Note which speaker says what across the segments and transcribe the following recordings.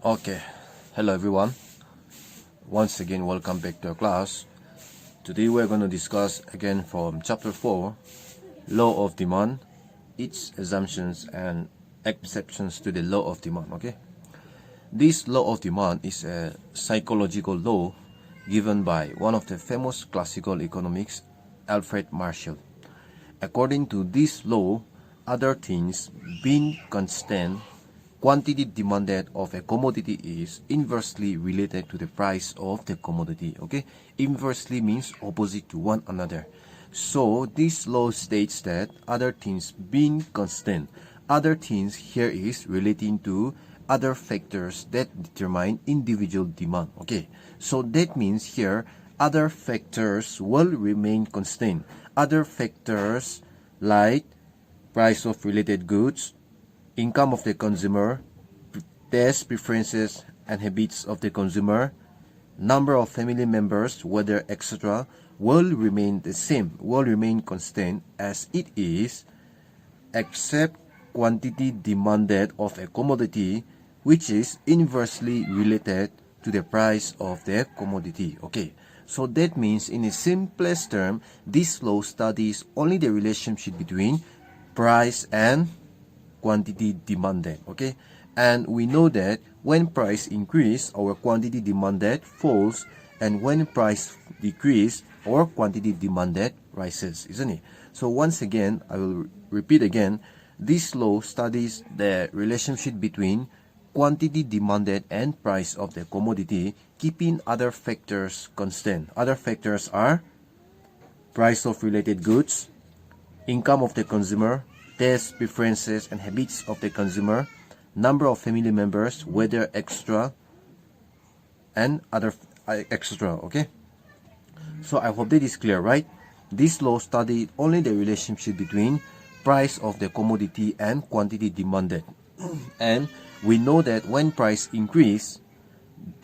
Speaker 1: Okay, hello everyone. Once again, welcome back to our class. Today we're going to discuss again from chapter 4, Law of Demand, its assumptions and exceptions to the law of demand. Okay, this law of demand is a psychological law given by one of the famous classical economics, Alfred Marshall. According to this law, other things being constant, quantity demanded of a commodity is inversely related to the price of the commodity. Okay, inversely means opposite to one another. So this law states that other things being constant, other things here is relating to other factors that determine individual demand. Okay, so that means here other factors will remain constant. Other factors like price of related goods, income of the consumer, taste preferences and habits of the consumer, number of family members, whether etc., will remain the same, will remain constant as it is, except quantity demanded of a commodity, which is inversely related to the price of the commodity. Okay, so that means in the simplest term, this law studies only the relationship between price and quantity demanded. Okay, and we know that when price increase, our quantity demanded falls, and when price decrease, our quantity demanded rises, isn't it? So once again, I will repeat again, this law studies the relationship between quantity demanded and price of the commodity, keeping other factors constant. Other factors are price of related goods, income of the consumer, taste, preferences, and habits of the consumer, number of family members, whether extra, and other extra. Okay, so I hope that is clear, right? This law studied only the relationship between price of the commodity and quantity demanded. And we know that when price increase,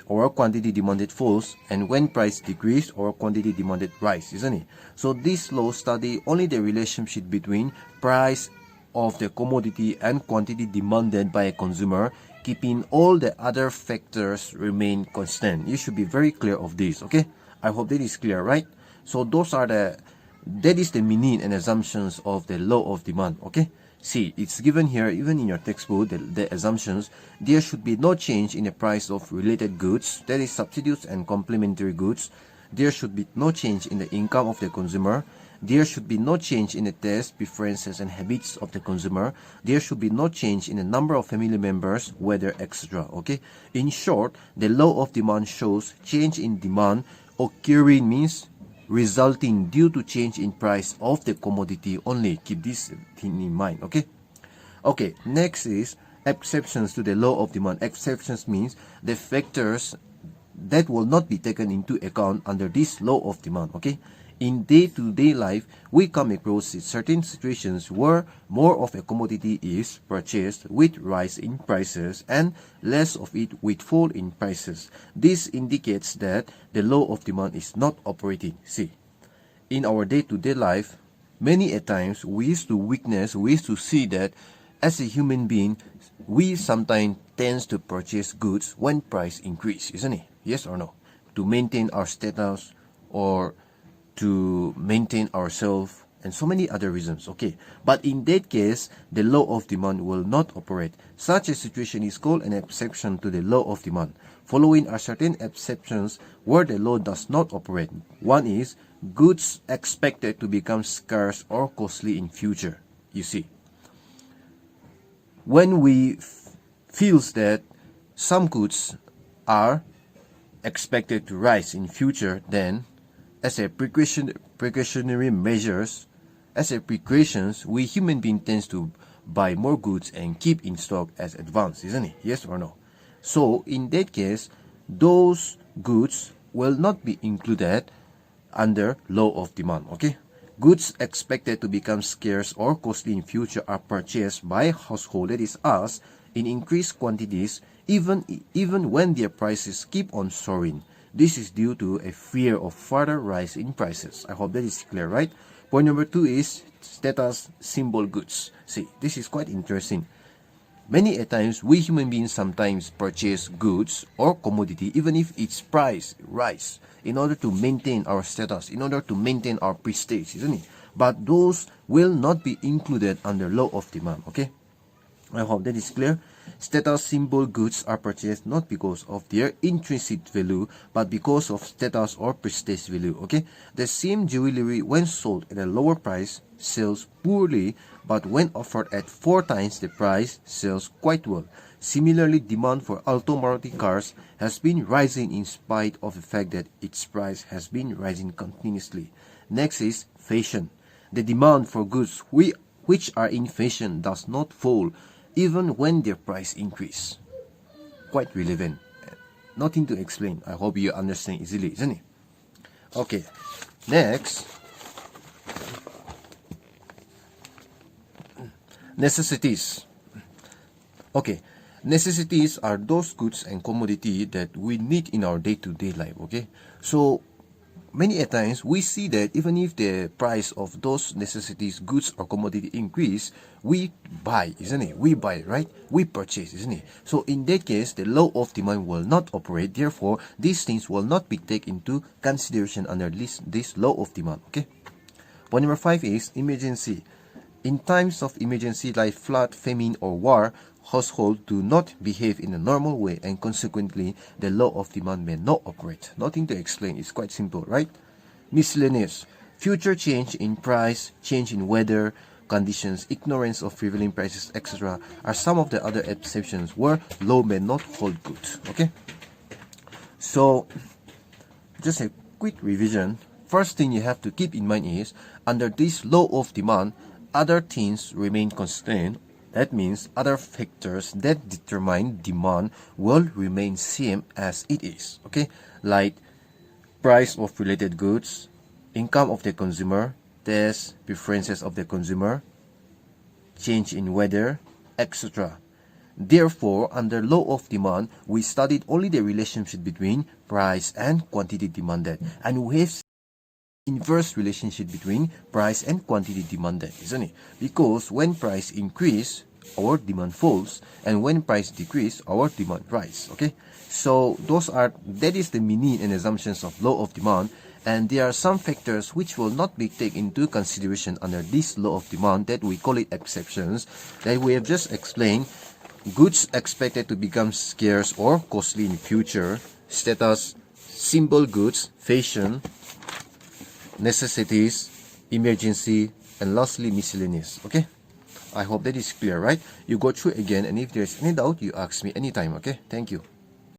Speaker 1: or quantity demanded falls, and when price decrease, or quantity demanded rise, isn't it? So this law study only the relationship between price of the commodity and quantity demanded by a consumer, keeping all the other factors remain constant. You should be very clear of this. Okay, I hope that is clear, right? So that is the meaning and assumptions of the law of demand. Okay, see, it's given here even in your textbook, the assumptions. There should be no change in the price of related goods, that is substitutes and complementary goods. There should be no change in the income of the consumer. There should be no change in the taste, preferences, and habits of the consumer. There should be no change in the number of family members, whether etc. Okay, in short, the law of demand shows change in demand occurring means resulting due to change in price of the commodity only. Keep this thing in mind. Okay, next is exceptions to the law of demand. Exceptions means the factors that will not be taken into account under this law of demand. Okay, in day-to-day life, we come across certain situations where more of a commodity is purchased with rise in prices and less of it with fall in prices. This indicates that the law of demand is not operating. See, in our day-to-day life, many a times we used to see that as a human being, we sometimes tend to purchase goods when price increase, isn't it? Yes or no? To maintain our status or to maintain ourselves and so many other reasons. Okay, but in that case, the law of demand will not operate. Such a situation is called an exception to the law of demand. Following are certain exceptions where the law does not operate. One is goods expected to become scarce or costly in future. You see, when we feels that some goods are expected to rise in future, then as a precautionary measures, as a precautions, we human being tends to buy more goods and keep in stock as advance, isn't it? Yes or no? So in that case, those goods will not be included under law of demand. Okay, goods expected to become scarce or costly in future are purchased by household, that is us, in increased quantities, even when their prices keep on soaring. This is due to a fear of further rise in prices. I hope that is clear, right? Point number 2 is status symbol goods. See, this is quite interesting. Many a times, we human beings sometimes purchase goods or commodity even if its price rise in order to maintain our status, in order to maintain our prestige, isn't it? But those will not be included under law of demand, okay? I hope that is clear. Status symbol goods are purchased not because of their intrinsic value, but because of status or prestige value, okay? The same jewelry, when sold at a lower price, sells poorly, but when offered at 4 times the price, sells quite well. Similarly, demand for Alto Maruti cars has been rising in spite of the fact that its price has been rising continuously. Next is fashion. The demand for goods which are in fashion does not fall even when their price increase. Quite relevant. Nothing to explain. I hope you understand easily, isn't it? Okay. Next, necessities. Okay. Necessities are those goods and commodity that we need in our day-to-day life, okay? So, many a times we see that even if the price of those necessities, goods or commodity increase, we buy, isn't it? We buy, right? We purchase, isn't it? So in that case, the law of demand will not operate. Therefore, these things will not be taken into consideration under this law of demand, okay? Point number 5 is emergency. In times of emergency like flood, famine, or war, households do not behave in a normal way, and consequently, the law of demand may not operate. Nothing to explain. It's quite simple, right? Miscellaneous. Future change in price, change in weather conditions, ignorance of prevailing prices, etc. are some of the other exceptions where law may not hold good. Okay? So, just a quick revision. First thing you have to keep in mind is, under this law of demand, other things remain constant. That means other factors that determine demand will remain same as it is, okay? Like price of related goods, income of the consumer, tastes, preferences of the consumer, change in weather, etc. Therefore, under law of demand, we studied only the relationship between price and quantity demanded, and we have inverse relationship between price and quantity demanded, isn't it? Because when price increase, our demand falls, and when price decrease, our demand rise. Okay, so that is the meaning and assumptions of law of demand, and there are some factors which will not be taken into consideration under this law of demand, that we call it exceptions, that we have just explained. Goods expected to become scarce or costly in future, status symbol goods, fashion, necessities, emergency, and lastly miscellaneous. Okay, I hope that is clear, right? You go through again, and if there's any doubt, you ask me anytime. Okay, thank you.